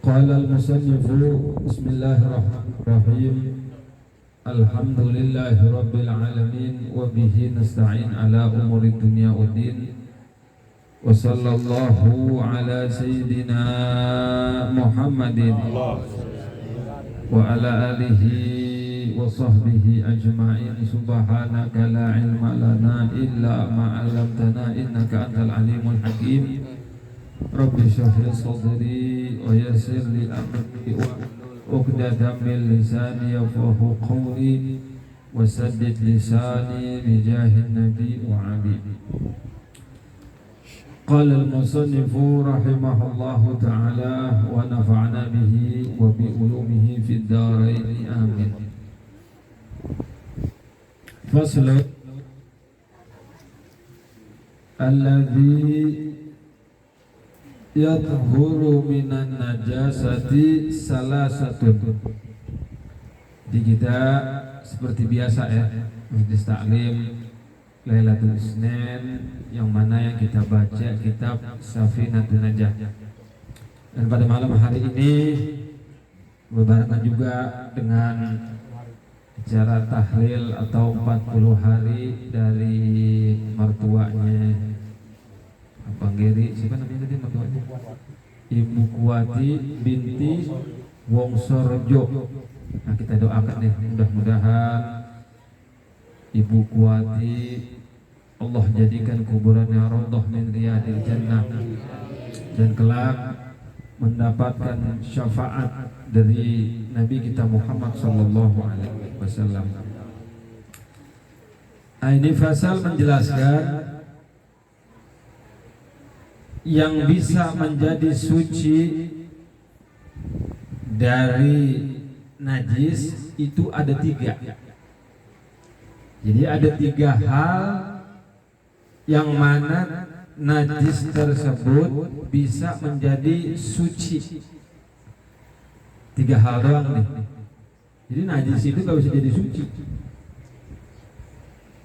قال المصنف بسم الله الرحمن الرحيم الحمد لله رب العالمين وبه نستعين على أمور الدنيا والدين وصلى الله على سيدنا محمد وعلى آله وصحبه أجمعين سبحانك لا علم لنا إلا ما علمتنا إنك أنت العليم الحكيم رب اشرح لي صدري ويسر لي أمري عقدة من لساني يفقهوا قولي وسدد لساني بجاه النبي وعلي. قال المصنف رحمه الله تعالى ونفعنا به وبعلومه في الدارين آمين. فصل الذي yathuru minan najasati salasatun. Di kita seperti biasa ya, majlis taklim Lailatul Isnin, yang mana yang kita baca kitab Safinatun Najah. Dan pada malam hari ini berbarengan juga dengan acara tahlil atau 40 hari dari mertuanya Bang Geri, siapa namanya tadi mertuanya? Ibu Kuwati binti Wongsorejo. Nah, kita doakan nih, mudah-mudahan Ibu Kuwati Allah jadikan kuburannya raudhah min riyadil jannah dan kelak mendapatkan syafaat dari Nabi kita Muhammad sallallahu alaihi wasallam. Ini fasal menjelaskan yang bisa menjadi suci dari najis itu ada 3. Jadi ada 3 hal yang mana najis tersebut bisa menjadi suci. 3 hal doang nih. Jadi najis itu gak bisa jadi suci.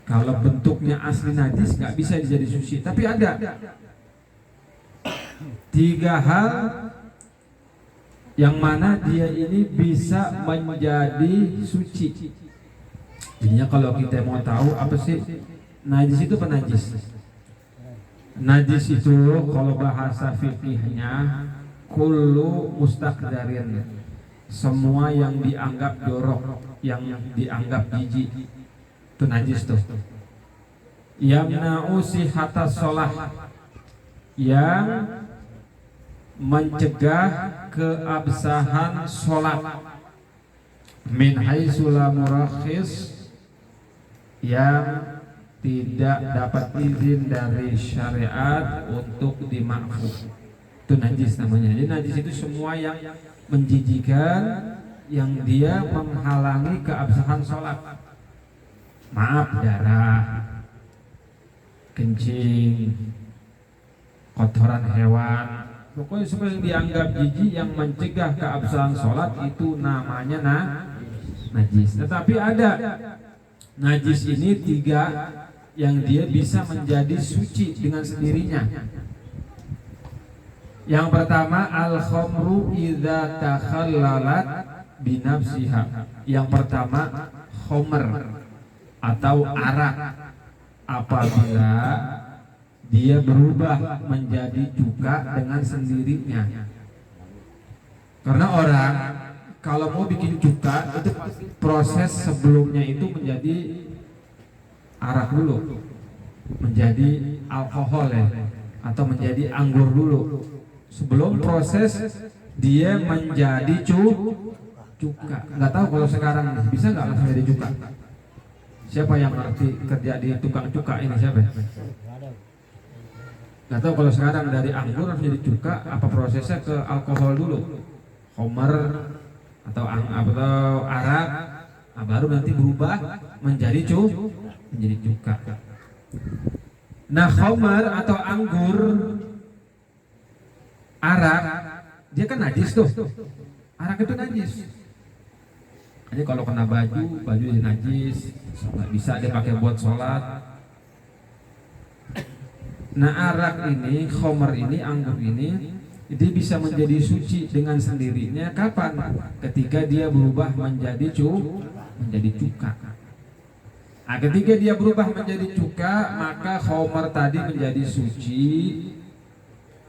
Kalau bentuknya asli najis gak bisa jadi suci. Tapi ada 3 hal yang mana dia ini bisa menjadi suci. Jadinya kalau kita mau tahu apa sih najis itu, penajis. Najis itu kalau bahasa fikihnya kullu mustaqdarin, semua yang dianggap jorok, yang dianggap jijik, itu najis tuh. Yamna'u sihatas sholah, yang mencegah keabsahan sholat. Min haitsu la murakhis, yang tidak dapat izin dari syariat untuk dimaksud. Itu najis namanya. Jadi najis itu semua yang menjijikan, yang dia menghalangi keabsahan sholat. Maaf, darah, kencing, kotoran hewan, pokoknya semua yang dianggap jijik yang mencegah keabsahan sholat itu namanya najis. Tetapi ada najis ini 3 yang dia bisa menjadi suci dengan sendirinya. Yang pertama al-khamru idza takhallalat binafsiha. Yang pertama khamr atau arak apabila dia berubah menjadi cuka dengan sendirinya. Karena orang kalau mau bikin cuka itu proses sebelumnya itu menjadi arak dulu, menjadi alkohol ya, atau menjadi anggur dulu. Sebelum proses dia menjadi cuka. Nggak tahu kalau sekarang bisa nggak langsung jadi cuka? Siapa yang ngerti kerja di tukang cuka ini, siapa? Nggak tahu kalau sekarang dari anggur harus jadi cuka, apa prosesnya ke alkohol dulu, khamr atau arak, baru nanti berubah menjadi cuka. Nah, khamr atau anggur, arak, dia kan najis tuh. Arak itu najis. Jadi kalau kena baju jadi najis, nggak bisa dia pakai buat sholat. Nah, arak ini, khamr ini, anggur ini Dia bisa menjadi suci dengan sendirinya kapan? Ketika dia berubah menjadi cuka. Nah, ketika dia berubah menjadi cuka, maka khamar tadi menjadi suci,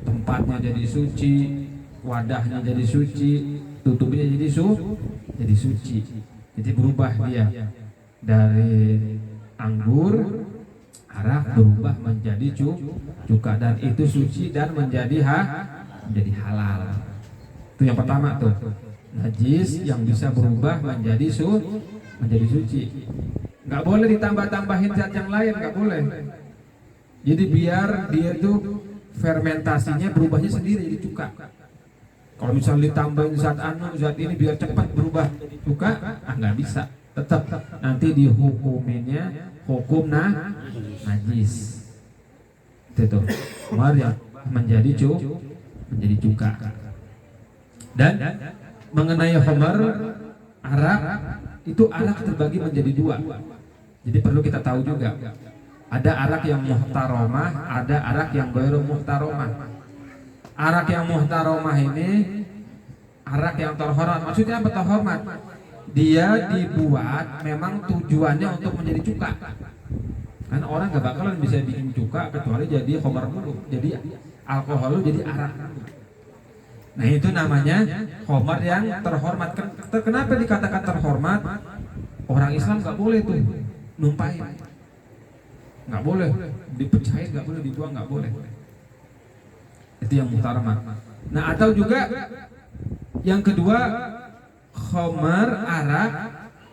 tempatnya jadi suci, wadahnya jadi suci, tutupnya jadi suci. Jadi berubah dia dari anggur arak berubah menjadi cuka, dan itu suci dan menjadi halal. Itu yang pertama tuh. Najis yang bisa berubah menjadi suci. Nggak boleh ditambah-tambahin zat yang lain, nggak boleh. Jadi biar dia tuh fermentasinya berubahnya sendiri jadi cuka. Kalau misalnya ditambahin zat ini biar cepat berubah jadi cuka, nggak bisa. Tetap nanti dihukuminnya hukum najis. Itu khamar yang menjadi cuka. Dan mengenai khamar arak, itu arak terbagi menjadi dua. Jadi perlu kita tahu juga, ada arak yang muhtaromah, ada arak yang ghairu muhtaromah. Arak yang muhtaromah ini arak yang terhormat. Maksudnya apa terhormat? Dia dibuat memang tujuannya untuk menjadi cuka. Kan orang gak bakalan bisa bikin cuka kecuali jadi khamar dulu, jadi alkohol dulu, jadi arak. Nah itu namanya khamar yang terhormat. Kenapa dikatakan terhormat? Orang Islam gak boleh tuh numpahin, nggak boleh dipecahin, nggak boleh dibuang, nggak boleh. Itu yang muhtaramah. Nah atau juga yang kedua, khamar arak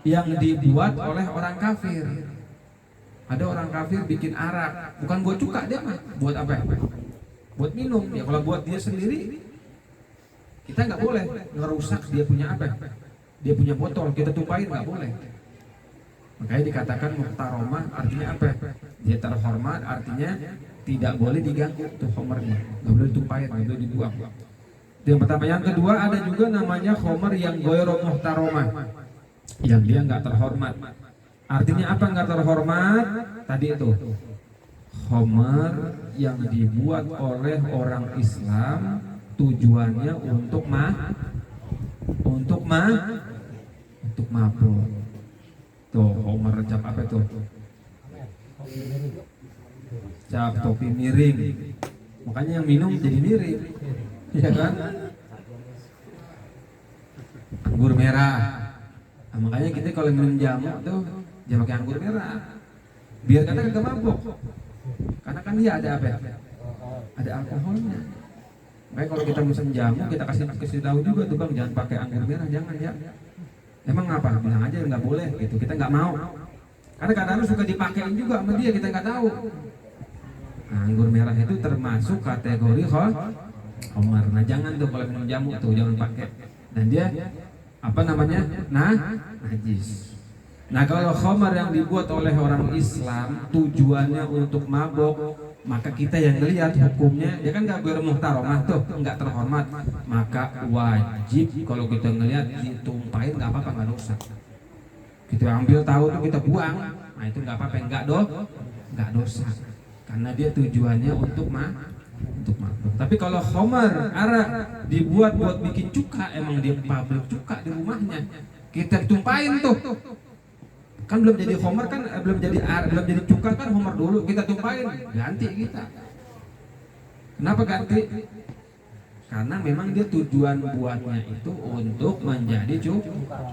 yang dibuat oleh orang kafir. Ada orang kafir bikin arak, bukan buat cuka dia mah, buat apa? Buat minum. Ya kalau buat dia sendiri, kita nggak boleh ngerusak dia punya apa? Dia punya botol, kita tumpahin nggak boleh. Makanya dikatakan muhtaromah, artinya apa? Dia terhormat, artinya tidak boleh diganggu tuh khamarnya, nggak boleh ditumpahin, nggak boleh dibuang. Itu yang pertama. Yang kedua ada juga namanya khamar yang ghairu muhtaromah, yang dia nggak terhormat. Artinya apa nggak terhormat? Tadi itu khamar yang dibuat oleh orang Islam tujuannya untuk mabuk. Tuh, khamar cap apa tuh? Cap topi miring. Makanya yang minum jadi miring, ya kan? Anggur merah. Nah, makanya kita kalau minum jamu tuh jangan pakai anggur merah. Biar kita kagak mabuk. Karena kan dia ada apa? Ada alkoholnya. Makanya kalau kita musim jamu kita kasih tahu juga tuh bang, jangan pakai anggur merah, jangan ya. Emang apa? Bilang aja nggak boleh gitu. Kita nggak mau. Karena kadang-kadang suka dipakein juga sama dia, kita nggak tahu. Nah, anggur merah itu termasuk kategori khamar. Nah jangan tuh kalau minum jamu tuh jangan pakai. Dan dia apa namanya? Najis. Nah kalau khamar yang dibuat oleh orang Islam tujuannya untuk mabok, maka kita yang ngelihat hukumnya, dia kan nggak bermuhtaromah tuh, nggak terhormat, maka wajib kalau kita ngelihat ditumpahin, nggak apa-apa, nggak dosa. Kita ambil tahu tuh kita buang, nah itu nggak apa-apa, nggak dosa, karena dia tujuannya untuk mabuk. Tapi kalau khamar arak dibuat buat bikin cuka, emang dia pabrik cuka di rumahnya, kita tumpahin tuh. Kan belum jadi khamar kan, belum jadi cuka kan khamar dulu, kita tumpahin, ganti kita. Kenapa ganti? Karena memang dia tujuan buatnya itu untuk menjadi cuka.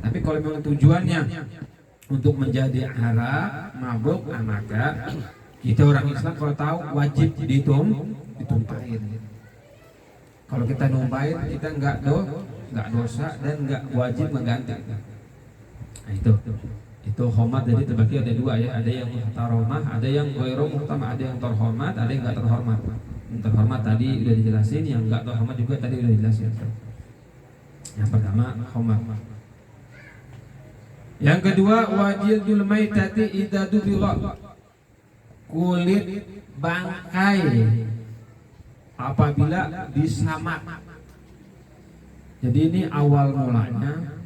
Tapi kalau memang tujuannya untuk menjadi arak, mabuk, maka kita orang Islam kalau tahu wajib ditumpahin. Kalau kita numpahin kita nggak dosa dan nggak wajib mengganti. Nah itu khamar. Jadi terbagi ada dua ya, ada yang muhtaromah, ada yang ghairu muhtaromah, ada yang terhormat, ada yang nggak terhormat. Yang terhormat tadi udah dijelasin, yang nggak terhormat juga tadi udah dijelasin. Yang pertama khamar. Yang kedua wajildul maitati idza dubigha, kulit bangkai apabila disamak. Jadi ini awal mulanya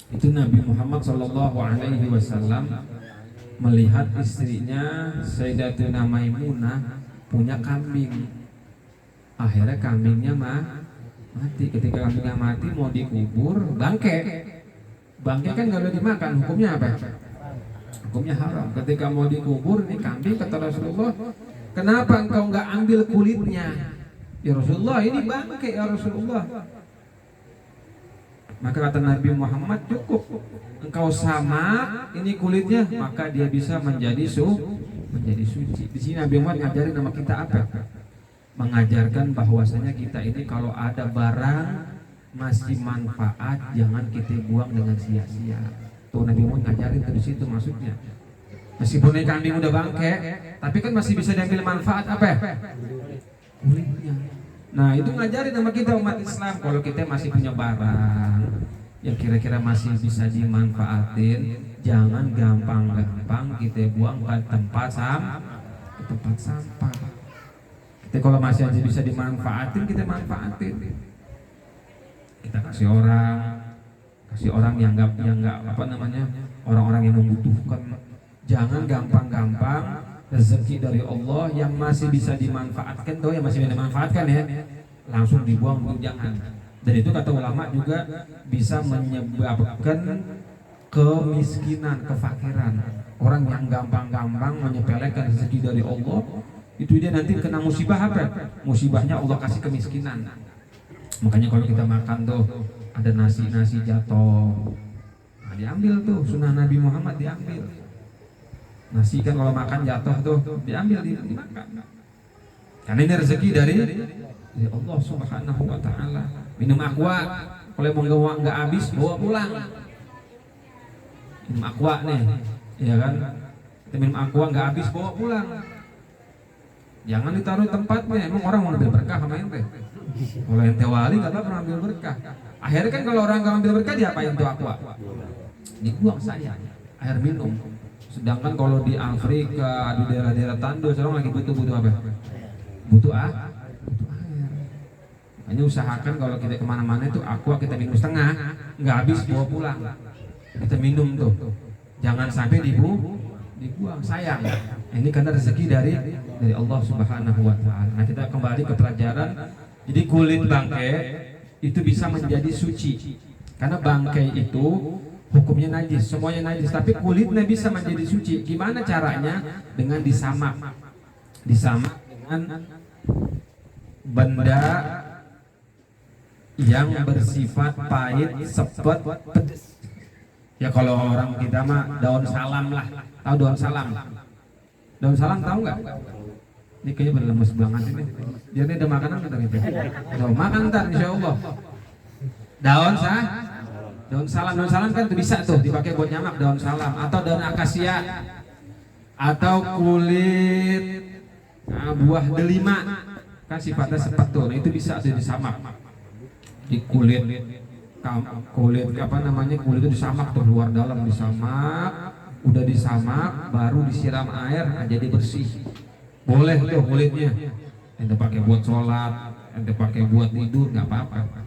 itu Nabi Muhammad SAW melihat istrinya Sayyidatuna Maimunah punya kambing. Akhirnya kambingnya mati. Ketika kambingnya mati mau dikubur, bangke kan nggak boleh dimakan. Hukumnya apa? Hukumnya haram. Ketika mau dikubur ini kambing, kata Rasulullah, kenapa engkau nggak ambil kulitnya? Ya Rasulullah, ini bangke ya Rasulullah. Maka kata Nabi Muhammad, cukup engkau sama ini kulitnya, maka dia bisa menjadi suci. Di sini Nabi Muhammad ngajarin nama kita apa? Mengajarkan bahwasanya kita ini kalau ada barang masih manfaat, jangan kita buang dengan sia-sia. Tuh Nabi Muhammad ngajarin dari situ maksudnya. Meskipun ini kambing udah bangke, tapi kan masih bisa diambil manfaat apa ya? Kulitnya. Nah itu ngajarin sama kita umat Islam, kalau kita masih punya barang yang kira-kira masih bisa dimanfaatin, jangan gampang-gampang kita buang ke tempat sampah. Kita kalau masih aja bisa dimanfaatin, kita manfaatin. Kita kasih orang yang nggak apa namanya, orang-orang yang membutuhkan. Jangan gampang-gampang rezeki dari Allah yang masih bisa dimanfaatkan, tuh yang masih bisa dimanfaatkan ya, langsung dibuang, jangan. Dan itu kata ulama juga bisa menyebabkan kemiskinan, kefakiran. Orang yang gampang-gampang menyepelekan rezeki dari Allah, itu dia nanti kena musibah apa? Musibahnya Allah kasih kemiskinan. Makanya kalau kita makan tuh ada nasi jatuh, nah, diambil tuh, sunnah Nabi Muhammad diambil. Nasi kan kalau makan jatuh tuh diambil dimakan. Karena ini rezeki dari Allah Subhanahu wa taala. Minum aqua, kalau mau nggak habis bawa pulang. Minum aqua nih, ya kan? Kita minum aqua nggak habis bawa pulang. Jangan ditaruh tempatnya. Emang orang mau ambil berkah sama ente? Kalau ente wali nggak pernah ambil berkah. Akhirnya kan kalau orang nggak ambil berkah diapain tuh aqua? Dibuang sayang. Air minum. Sedangkan kalau di Afrika, di daerah-daerah tandus, orang lagi butuh apa? Butuh air. Makanya usahakan kalau kita kemana-mana itu aqua kita minum setengah, nggak habis bawa pulang. Kita minum tuh, jangan sampai dibuang, sayang. Ini karena rezeki dari Allah Subhanahu wa taala. Nah, kita kembali ke pelajaran. Jadi kulit bangkai itu bisa menjadi suci. Karena bangkai itu hukumnya najis, semuanya najis, tapi kulitnya bisa menjadi suci. Gimana caranya? Dengan disamak dengan benda yang bersifat pahit, sepet, pedes. Ya kalau orang kita mah daun salam lah, tahu daun salam? Daun salam tahu nggak? Ini kayaknya berlemes banget ini. Dia ini ada makanan nggak tadi? Tuh, makan ntar insya Allah. Daun salam kan bisa tuh dipakai buat nyamak, daun salam atau daun akasia atau kulit buah delima kan sifatnya sepet tuh. Nah itu bisa tuh disamak di kulit apa namanya, kulit itu disamak tuh luar dalam disamak, udah disamak baru disiram air jadi bersih. Boleh tuh kulitnya ente pakai buat sholat, ente pakai buat tidur nggak apa-apa.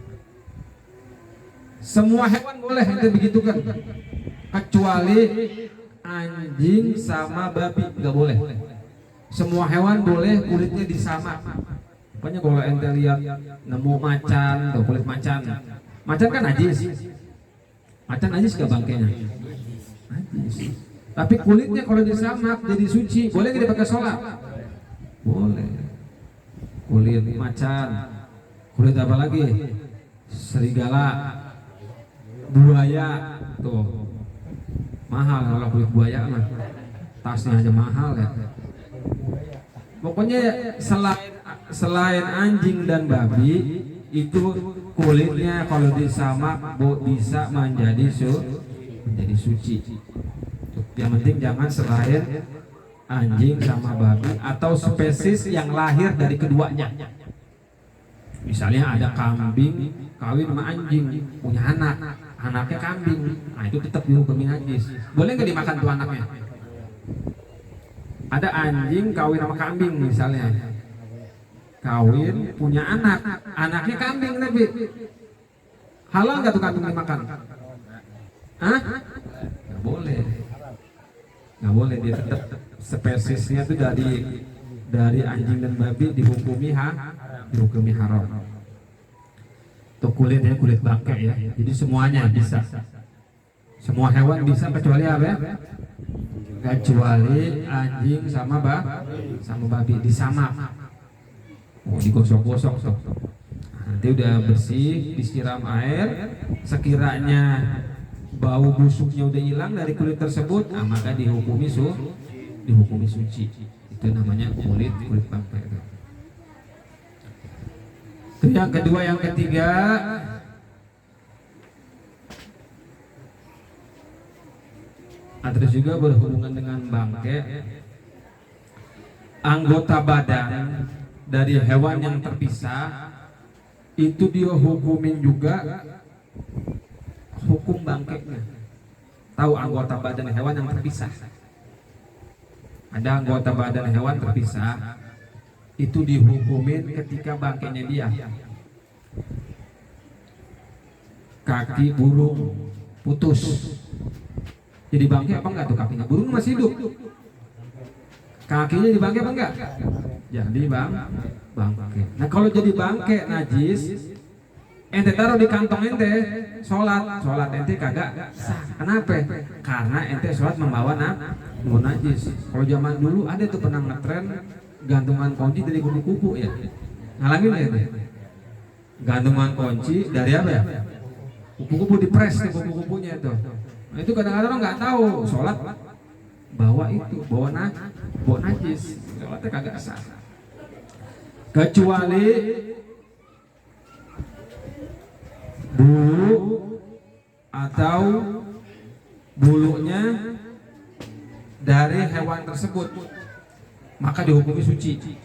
Semua hewan boleh itu begitu kan, kecuali anjing sama babi nggak boleh. Semua hewan boleh kulitnya disamak. Pokoknya kalau ente lihat nemu macan, tuh kulit macan kan najis. Macan najis gak bangkainya? Najis. Tapi kulitnya kalau disamak jadi suci. Boleh nggak dipakai sholat? Boleh. Kulit macan, kulit apa lagi? Serigala, buaya, tuh mahal kalau kulit buaya mah, tasnya aja mahal ya. Pokoknya selain anjing dan babi itu kulitnya kalau disamak bisa menjadi suci. Yang penting jangan selain anjing sama babi atau spesies yang lahir dari keduanya. Misalnya ada kambing kawin sama anjing, punya anaknya kambing, nah itu tetap dihukumi najis. Boleh nggak dimakan tuh anaknya? Ada anjing kawin sama kambing misalnya, kawin punya anaknya kambing, tapi halal nggak tuh kambing dimakan? Hah? Nggak boleh, dia tetap spesiesnya tuh dari anjing dan babi dihukumi haram. Tuh kulitnya kulit bangkai ya. Jadi semuanya bisa. Semua hewan bisa kecuali apa ya? Kecuali anjing sama babi disamak. Oh, digosok-gosok tuh. Nanti udah bersih, disiram air. Sekiranya bau busuknya udah hilang dari kulit tersebut, maka dihukumi suci. Itu namanya kulit bangkai itu. Itu yang kedua. Yang ketiga, terus juga berhubungan dengan bangkai, anggota badan dari hewan yang terpisah itu dia hukumin juga hukum bangkainya. Tahu anggota badan hewan yang terpisah? Ada anggota badan hewan terpisah itu dihukumin ketika bangkainya dia. Kaki burung putus. Jadi bangkai apa enggak tuh kakinya? Burung masih hidup. Kakinya dibangkai apa enggak? Jadi bangkai. Nah kalau jadi bangkai najis, ente taruh di kantong ente, sholat ente kagak sah. Kenapa? Karena ente sholat membawa najis. Kalau zaman dulu ada tuh pernah ngetren gantungan kunci dari kupu-kupu ya. Ngalamin ya? Gantungan kunci dari apa ya? Kupu-kupu dipres tuh kupu-kupunya tuh. Nah, itu kadang-kadang nggak tahu sholat bawa najis, sholatnya kagak sah. Kecuali bulu atau bulunya dari hewan tersebut, maka dihukumi suci.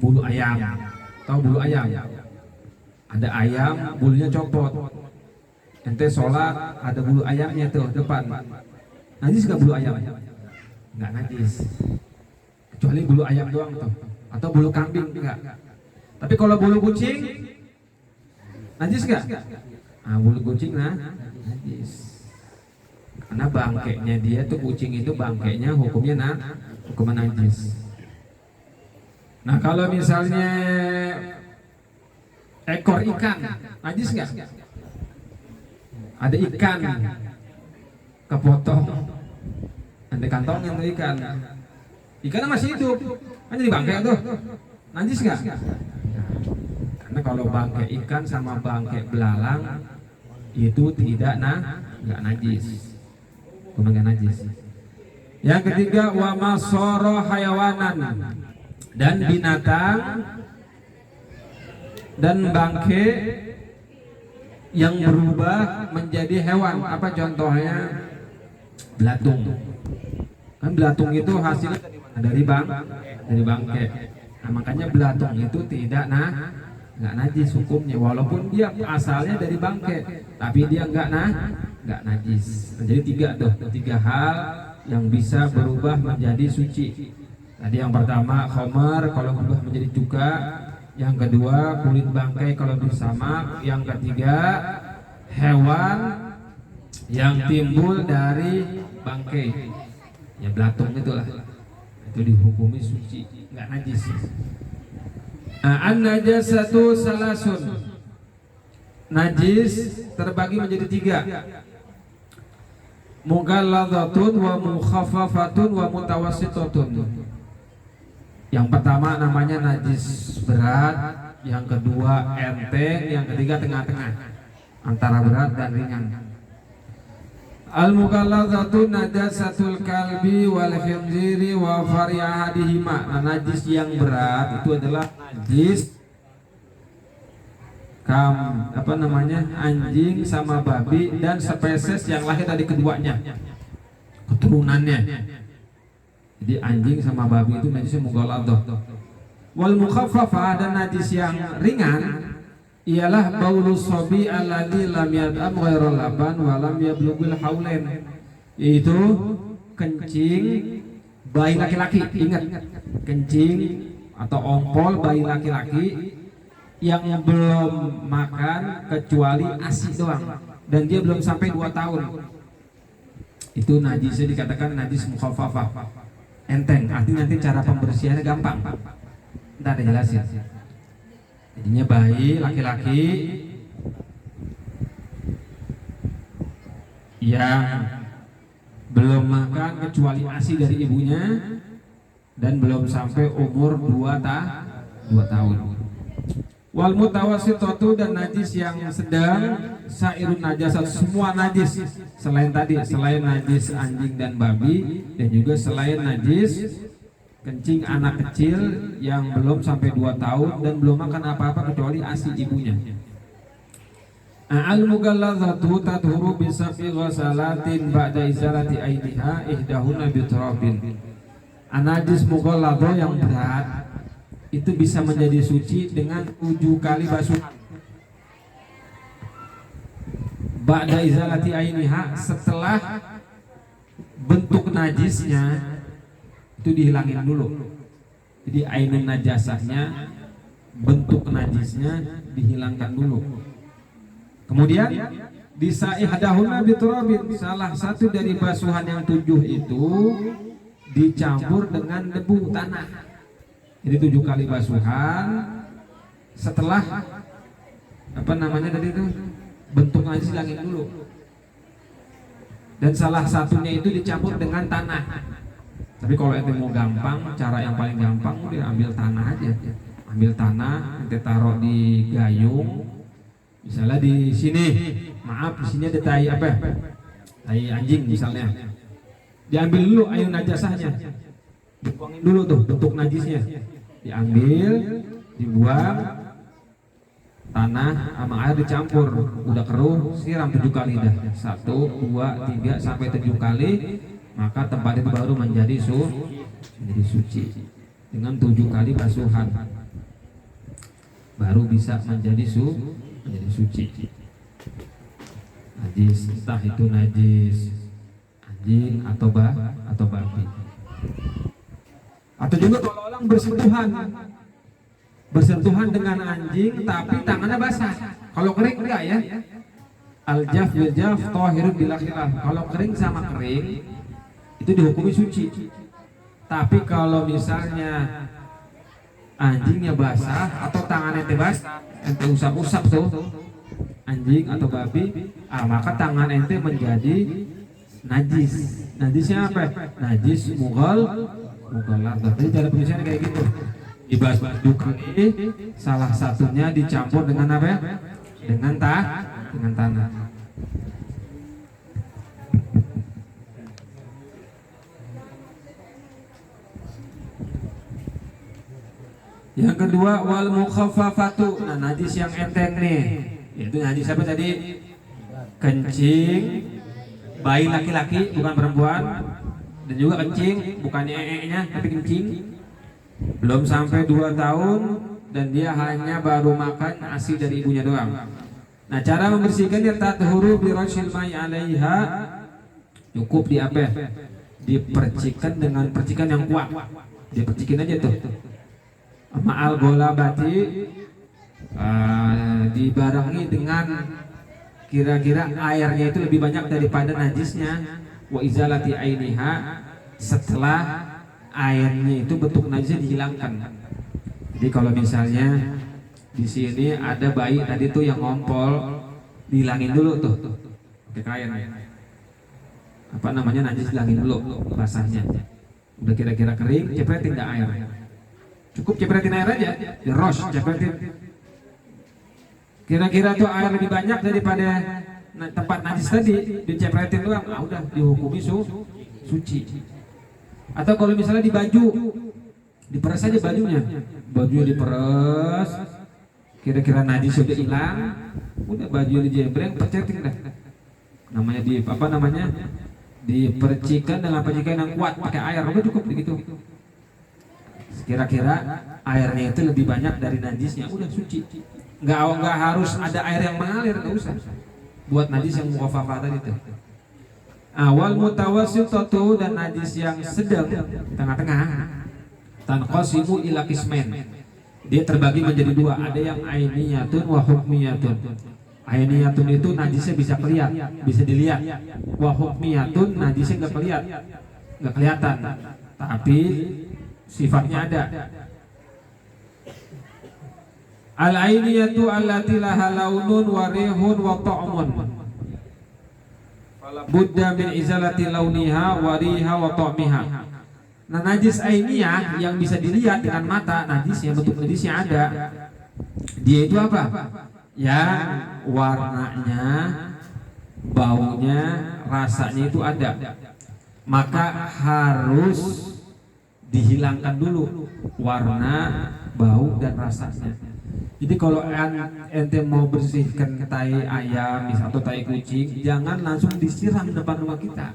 Bulu ayam, tahu bulu ayam? Ada ayam, bulunya copot. Ente sholat ada bulu ayamnya tuh depan. Najis gak bulu ayam? Nggak najis. Kecuali bulu ayam doang tuh. Atau bulu kambing enggak. Tapi kalau bulu kucing najis gak? Nah, bulu kucing najis. Karena bangkainya dia tuh kucing itu bangkainya hukumnya hukuman najis. Nah kalau misalnya ekor ikan najis gak? Ada ikan kepotong, ada kantongnya tuh ikan. Ikannya masih hidup, kan jadi bangkai tuh. Najis nggak? Karena kalau bangkai ikan sama bangkai belalang itu nggak najis, cuma nggak najis. Yang ketiga, wa masoro hayawanan, dan binatang dan bangkai yang berubah menjadi hewan. Apa contohnya? Belatung. Kan belatung itu hasilnya dari bangkai. Nah, makanya belatung itu nggak najis hukumnya, walaupun dia asalnya dari bangkai, tapi dia nggak najis. Nah, jadi tiga hal yang bisa berubah menjadi suci. Tadi yang pertama khamar kalau berubah menjadi cuka. Yang kedua kulit bangkai kalau disamak. Yang ketiga hewan yang timbul dari bangkai, ya belatung itulah, itu dihukumi suci, nggak najis. An-najasatu salasun, najis terbagi menjadi tiga. Mughalladhatun wa mukhaffafatun wa mutawassitatun. Yang pertama namanya najis berat, yang kedua enteng, yang ketiga tengah-tengah antara berat dan ringan. Al-mughalladhatun najasatul kalbi wal khinziri wa fariyahadihima. Nah, najis yang berat itu adalah najis anjing sama babi dan spesies yang lahir dari keduanya, keturunannya. Jadi anjing sama babi itu najisnya mughalladhah. Wal mukhaffafah, dan najis yang ringan ialah baulus sabi alladzi lam yad'am ghairal laban wa lam yablughul haulain, yaitu kencing bayi laki-laki. Ingat, kencing atau ompol bayi laki-laki yang belum makan kecuali ASI doang dan dia belum sampai 2 tahun. Itu najisnya dikatakan najis mukhaffafah. enteng, artinya nanti cara pembersihannya gampang. Ntar ada jelasin. Jadinya bayi laki-laki yang belum makan kecuali ASI dari ibunya dan belum sampai umur 2 tahun. Wal mutawassitatu, dan najis yang sedang, sairun najasat, semua najis selain tadi, selain najis anjing dan babi, dan juga selain najis kencing anak kecil yang belum sampai 2 tahun dan belum makan apa-apa kecuali ASI ibunya. Al mugalladzatu tadhuru bi sab'i ghasalatin ba'da izalati aidiha ihdahuna bi turabin. Najis mughalladho yang berat itu bisa menjadi suci dengan 7 kali basuhan. Ba'da izalati ainiha, setelah bentuk najisnya itu dihilangin dulu. Jadi ainun najasahnya, bentuk najisnya dihilangkan dulu. Kemudian disa'ihdahuna biturabin, salah satu dari basuhan yang 7 itu dicampur dengan debu tanah. Jadi 7 kali basuhan setelah apa namanya tadi itu bentuk najis hilangin dulu. Dan salah satunya itu dicampur dengan tanah. Tapi kalau ente mau gampang, cara yang paling gampang udah ambil tanah aja. Ambil tanah, ente taruh di gayung. Misalnya di sini, maaf di sini ada tai apa? Tai anjing misalnya. Diambil dulu air najasahnya. Dibuangin dulu tuh bentuk najisnya. Diambil, dibuang, tanah sama air dicampur, udah keruh, siram 7 kali dah. 1, 2, 3 sampai 7 kali, maka tempat itu baru menjadi suci dengan 7 kali basuhan, baru bisa menjadi suci. Najis, entah itu najis anjing atau babi. Atau juga kalau orang bersentuhan dengan anjing tapi tangannya basah. Kalau kering enggak ya? Al-jaf bil jaf thahirun bila khilaf. Kalau kering sama kering itu dihukumi suci. Tapi kalau misalnya anjingnya basah atau tangannya basah, ente usap-usap tuh anjing atau babi, maka tangan ente menjadi najis. Najisnya apa? Najis mughalladh. Jadi cara penyucian kayak gitu. Dibasuh kali, salah satunya dicampur dengan apa? Dengan tanah. Yang kedua wal mukhaffafatu. Nah, najis yang enteng nih. Itu najis apa tadi? Kencing bayi laki-laki bukan perempuan, dan juga kencing bukannya nya tapi kencing belum sampai 2 tahun dan dia hanya baru makan ASI dari ibunya doang. Nah, cara membersihkannya tathuru bi rasyil mai 'alaiha, cukup di apa? Dipercikan dengan percikan yang kuat. Dipercikin aja tuh. Ma'al golabati, dibarengi dengan kira-kira airnya itu lebih banyak daripada najisnya. Wa izalati ainiha, setelah airnya itu bentuk najisnya dihilangkan. Jadi kalau misalnya di sini ada bayi tadi tuh yang ngompol, dihilangin dulu tuh pakai kain. Apa namanya, najis dihilangin dulu basahnya. Udah kira-kira kering, cepretin dah air. Cukup cepretin air aja, diros cepretin. Kira-kira tuh air lebih banyak daripada tempat najis tadi, dicepretin doang, udah dihukumi suci. Atau kalau misalnya di baju, diperes aja bajunya diperes, kira-kira najis sudah hilang, udah baju dijembreng, percetin dah. Namanya dipercikan dengan percikan yang kuat pakai air, udah cukup begitu. Kira-kira airnya itu lebih banyak dari najisnya, udah suci. Nggak harus ada air yang mengalir, nggak usah. Buat najis yang mukhaffafah tadi itu. Awal mutawassitatu, dan najis yang sedang tengah-tengah, tanqasimu ila qismain. Dia terbagi menjadi 2, ada yang ainiyatun wa hukmiyatun. Ainiyatun itu najisnya bisa bisa dilihat. Wa hukmiyatun najisnya nggak kelihatan. tapi sifatnya ada. Al-ainiyatu allati laha launun wa rihun wa ta'mun. Fala budda min izalati launiha wa riha wa ta'miha. Nah, najis ainiyah yang bisa dilihat dengan mata, najisnya, bentuk najisnya ada. Dia itu apa? Yang warnanya, baunya, rasanya itu ada. Maka harus dihilangkan dulu warna, bau, dan rasanya. Jadi kalau ente mau bersihkan tai ayam atau tai kucing, jangan langsung disiram depan rumah kita.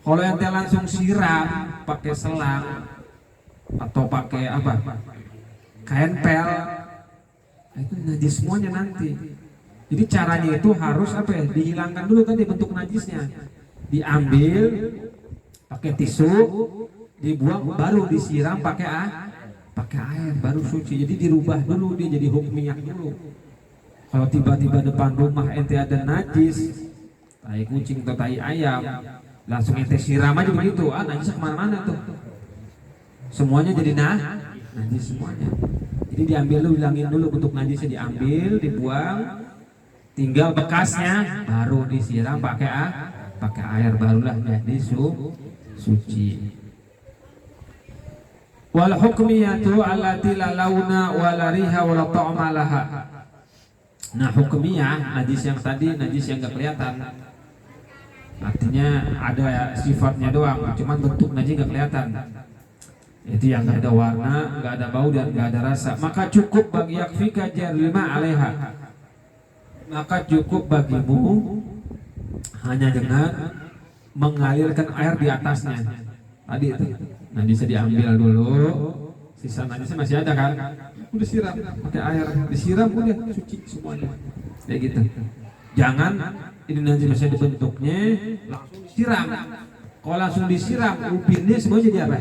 Kalau ente langsung siram pakai selang atau pakai apa, kain pel, itu najis semuanya nanti. Jadi caranya itu harus apa ya? Dihilangkan dulu tadi bentuk najisnya, diambil pakai tisu, dibuang, baru disiram pakai air, baru suci. Jadi dirubah dulu, dia jadi hukmiyah dulu. Kalau tiba-tiba depan rumah ente ada najis, tai kucing atau tai ayam, langsung ente siram aja begitu, najis kemana-mana tuh, semuanya jadi najis semuanya. Jadi diambil dulu, hilangin dulu bentuk najisnya, diambil, dibuang, tinggal bekasnya, baru disiram pakai air, barulah jadi suci. Wal hukmiyatu allati la launa wa la riha wa la ta'ma laha. Nah, hukmiyah najis yang tadi, najis yang enggak kelihatan. Artinya ada sifatnya doang, cuman bentuk najis enggak kelihatan. Itu yang enggak ada warna, enggak ada bau, dan enggak ada rasa. Maka cukup bagi yakfika jarima alaiha. Maka cukup bagimu hanya dengan mengalirkan air di atasnya. Tadi itu najisnya diambil dulu, sisa najisnya masih ada kan, udah siram pakai air, disiram udah suci semuanya, kayak gitu. Jangan ini najis masih ada bentuknya langsung disiram. Kalau langsung disiram, ubinnya semua jadi apa?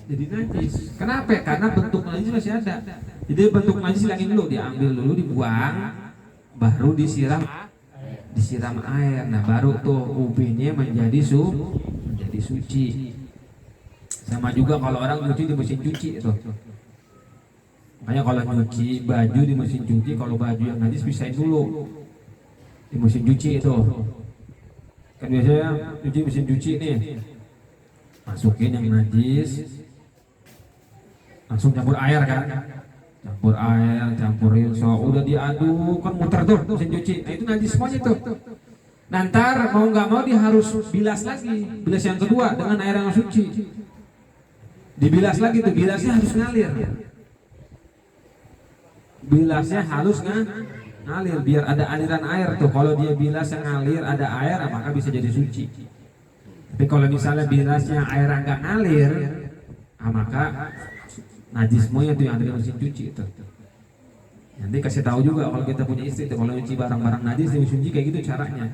Jadi najis. Kenapa? Karena bentuk najis masih ada. Jadi bentuk najis hilangin dulu, diambil dulu, dibuang, baru disiram air. Nah, baru tuh ubinnya menjadi suci. Sama juga kalau orang nyuci di mesin cuci itu. Makanya kalau nyuci baju di mesin cuci, kalau baju yang najis pisahin dulu di mesin cuci itu. Kan biasanya nyuci mesin cuci nih, masukin yang najis, langsung campur air kan, campurin, so udah diaduk kan, muter tuh mesin cuci. Nah, itu najis semuanya tuh. Nanti mau nggak mau dia harus bilas lagi, bilas yang kedua dengan air yang suci. Dibilas lagi tuh, bilasnya harus ngalir. Bilasnya harus ngalir biar ada aliran air tuh. Kalau dia bilasnya ngalir ada air, maka bisa jadi suci. Tapi kalau misalnya bilasnya air nggak ngalir, maka najis semuanya tuh yang ada di mesin cuci itu. Nanti kasih tahu juga kalau kita punya istri tuh, kalau nyuci barang-barang najis di mesin cuci kayak gitu caranya.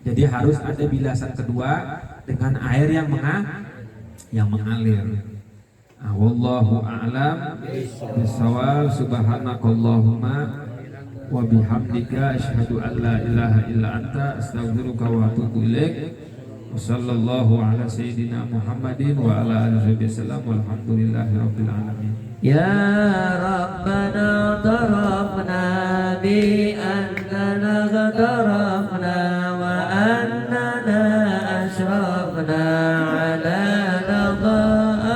Jadi harus ada bilasan kedua dengan air yang mengalir. Wallahu a'lam bishawab. Subhanakallahumma wa bihamdika asyhadu an la ilaha illa anta astaghfiruka wa atubu ilaik. Wassallallahu ala sayyidina Muhammadin wa ala alihi wasallam walhamdulillahi rabbil alamin. Ya Rabbana tarafna bi annana ghatarafna wa annana ashrafna ala nadha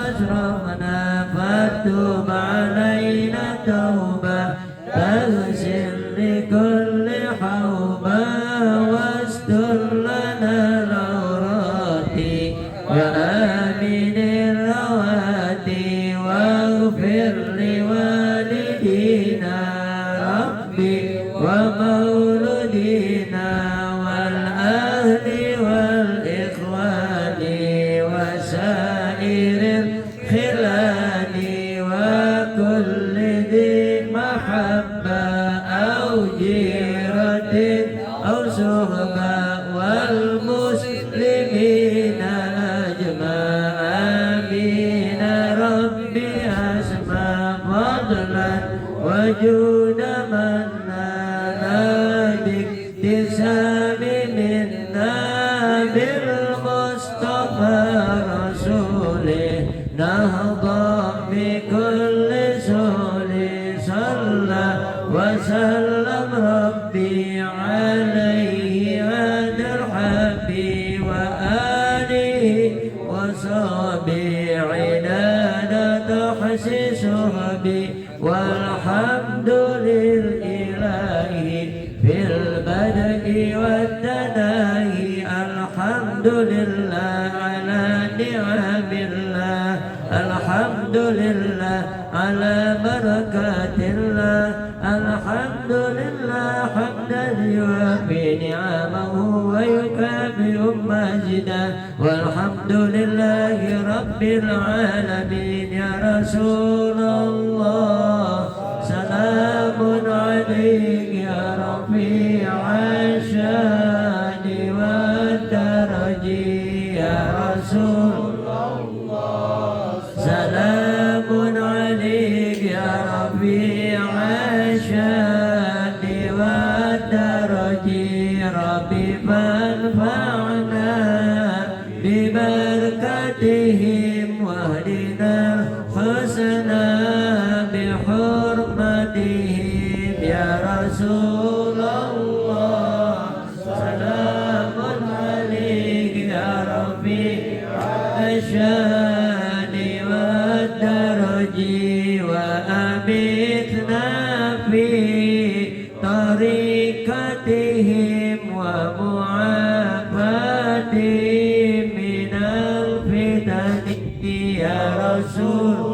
ashrafna fatub alayna tawbah taghsil li kulli hawba wastur lana lawrati wa aminir rawati waghfir li walidina rabbi wa mauludina wal ahli wal ikhwani wa sairil khilani wa kulli dhi mahabba aw jiratin aw suhba wal muslimina ajma'in rabbi asma fadlan wajud manna biktisami minna bil mustafa rasul صلى وسلم ربي عليه هذا الحبيب وآله وصحبه عناد تحسسه بي والحمد لله في البدء والتناهي الحمد لله على نعم الله الحمد لله على بركات الله الحمد لله حمدا يوافي نعمه ويكافئ مجدا والحمد لله رب العالمين يا رسول الله سلام عليك يا رفيع الشان والدرج يا رسول الله سلام عليك يا رفيع الشان والدرج ربي فانفعنا ببركتهم واهدنا الحسنى بحرمتهم يا رسول الله سلام عليك يا رفيع الشان والدرج وأمتنا في طريقتهم ومعافاتهم من الفتن يا رسول